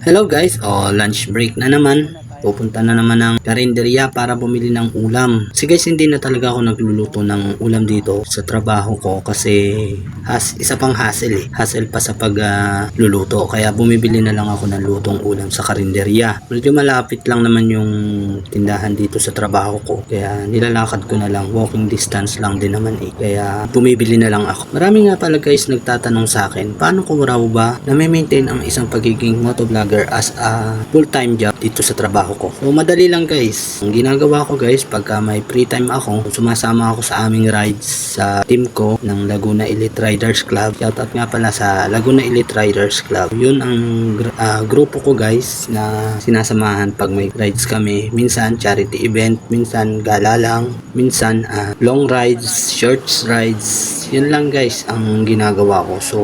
Hello guys, lunch break na naman. Pupunta na naman ng karinderya para bumili ng ulam. Kasi guys, hindi na talaga ako nagluluto ng ulam dito sa trabaho ko kasi isa pang hassle eh. Hassle pa sa pagluluto. Kaya bumibili na lang ako ng lutong ulam sa karinderya. Medyo malapit lang naman yung tindahan dito sa trabaho ko. Kaya nilalakad ko na lang. Walking distance lang din naman eh. Kaya bumibili na lang ako. Marami nga pala guys nagtatanong sa akin, paano ko raw ba na-maintain ang isang pagiging motovlogger as a full-time job dito sa trabaho ko. So madali lang guys. Ang ginagawa ko guys, pagka may free time ako, sumasama ako sa aming rides sa team ko ng Laguna Elite Riders Club. Shoutout nga pala sa Laguna Elite Riders Club. Yun ang grupo ko guys na sinasamahan pag may rides kami. Minsan charity event, minsan gala lang, minsan long rides, short rides. Yun lang guys ang ginagawa ko. So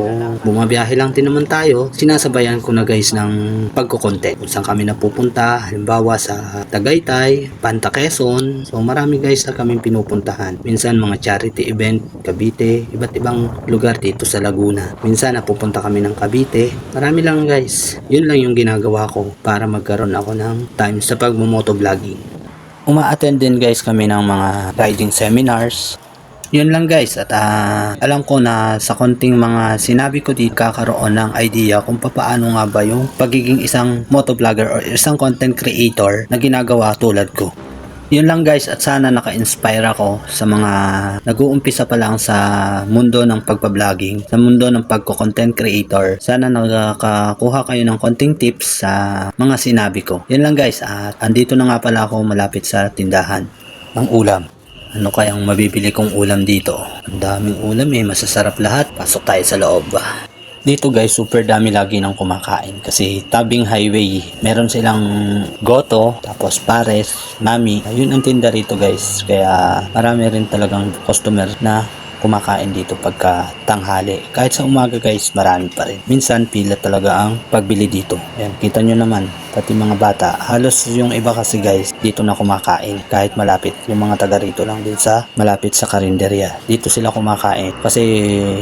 bumabiyahe lang din naman tayo. Sinasabayan ko na guys ng pagko-content. Kung saan kami napupunta, halimbawa sa Tagaytay, Panta Quezon. So marami guys na kaming pinupuntahan. Minsan mga charity event, Cavite, iba't ibang lugar dito sa Laguna. Minsan napupunta kami ng Cavite. Marami lang guys. Yun lang yung ginagawa ko para magkaroon ako ng time sa pagmumotovlogging. Uma-attend din guys kami ng mga riding seminars. Yun lang guys, at alam ko na sa konting mga sinabi ko dito kakaroon ng idea kung paano nga ba yung pagiging isang motovlogger or isang content creator na ginagawa tulad ko. Yun lang guys, at sana naka-inspire ako sa mga nag-uumpisa pa lang sa mundo ng pagpa-vlogging, sa mundo ng pagko-content creator. Sana nakakakuha kayo ng konting tips sa mga sinabi ko. Yun lang guys, at andito na nga pala ako malapit sa tindahan ng ulam. Ano kayang mabibili kong ulam dito? Ang daming ulam eh, masasarap lahat. Pasok tayo sa loob. Dito guys, super dami lagi ng kumakain kasi tabing highway. Meron silang Goto, tapos Pares, Mami. Ayun ang tinda rito guys. Kaya marami rin talagang customer na kumakain dito pagka tanghali. Kahit sa umaga guys, marami pa rin. Minsan pila talaga ang pagbili dito. Ayan, kita nyo naman, pati mga bata. Halos yung iba kasi guys, dito na kumakain. Kahit malapit, yung mga taga rito lang din sa malapit sa karinderya. Dito sila kumakain kasi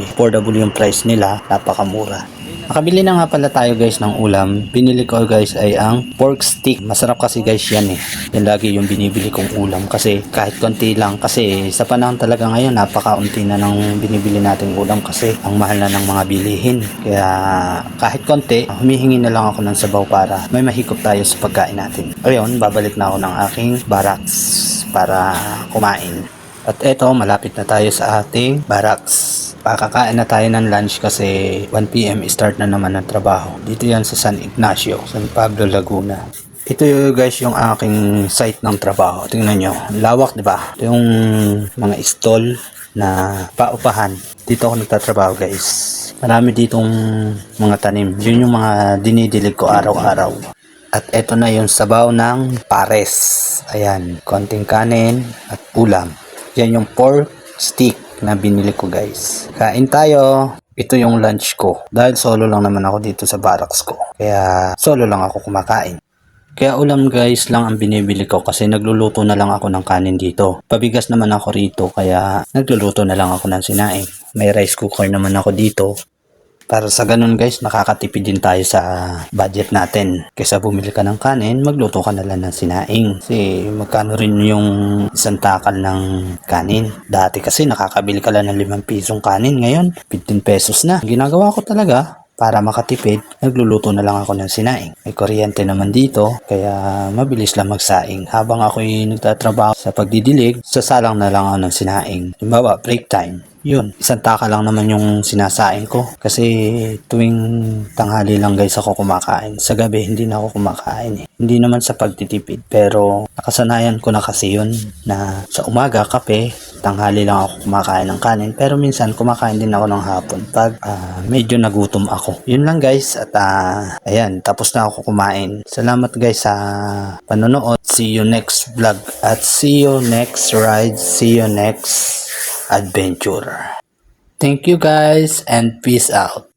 affordable yung price nila, napakamura. Nakabili na nga pala tayo guys ng ulam. Binili ko guys ay ang pork stick. Masarap kasi guys yan eh. Yan lagi yung binibili kong ulam kasi kahit konti lang. Kasi sa panahon talaga ngayon napakaunti na ng binibili nating ulam kasi ang mahal na ng mga bilihin. Kaya kahit konti, humihingi na lang ako ng sabaw para may mahikop tayo sa pagkain natin. Ayun, babalik na ako ng aking barracks para kumain. At eto, malapit na tayo sa ating barracks. Pakakain na tayo ng lunch kasi 1 PM start na naman ng trabaho. Dito yan sa San Ignacio, San Pablo, Laguna. Ito guys yung aking site ng trabaho. Tingnan nyo, lawak diba? Ito yung mga stall na paupahan. Dito ako nagtatrabaho guys. Marami ditong mga tanim. Yun yung mga dinidilig ko araw-araw. At eto na yung sabaw ng pares. Ayan, konting kanin at ulam. Yan yung pork stick na binili ko guys. Kain tayo. Ito yung lunch ko. Dahil solo lang naman ako dito sa barracks ko. Kaya solo lang ako kumakain. Kaya ulam guys lang ang binibili ko kasi nagluluto na lang ako ng kanin dito. Pabigas naman ako rito kaya nagluluto na lang ako ng sinaing. May rice cooker naman ako dito. Para sa ganun guys, nakakatipid din tayo sa budget natin. Kaysa bumili ka ng kanin, magluto ka na lang ng sinaing. Kasi magkano rin yung isang takal ng kanin. Dati kasi nakakabili ka lang ng 5 pisong kanin. Ngayon, 15 pesos na. Ginagawa ko talaga para makatipid, nagluluto na lang ako ng sinaing. May kuryente naman dito, kaya mabilis lang magsaing. Habang ako'y nagtatrabaho sa pagdidilig, sasalang na lang ako ng sinaing. Halimbawa, break time. Yun, isang taka lang naman yung sinasaing ko. Kasi tuwing tanghali lang guys ako kumakain. Sa gabi, hindi na ako kumakain eh. Hindi naman sa pagtitipid. Pero nakasanayan ko na kasi yun na sa umaga, kape, tanghali lang ako kumakain ng kanin. Pero minsan kumakain din ako ng hapon pag medyo nagutom ako. Yun lang guys. At ayan, tapos na ako kumain. Salamat guys sa panonood. See you next vlog. At see you next ride. See you next adventure. Thank you guys and peace out.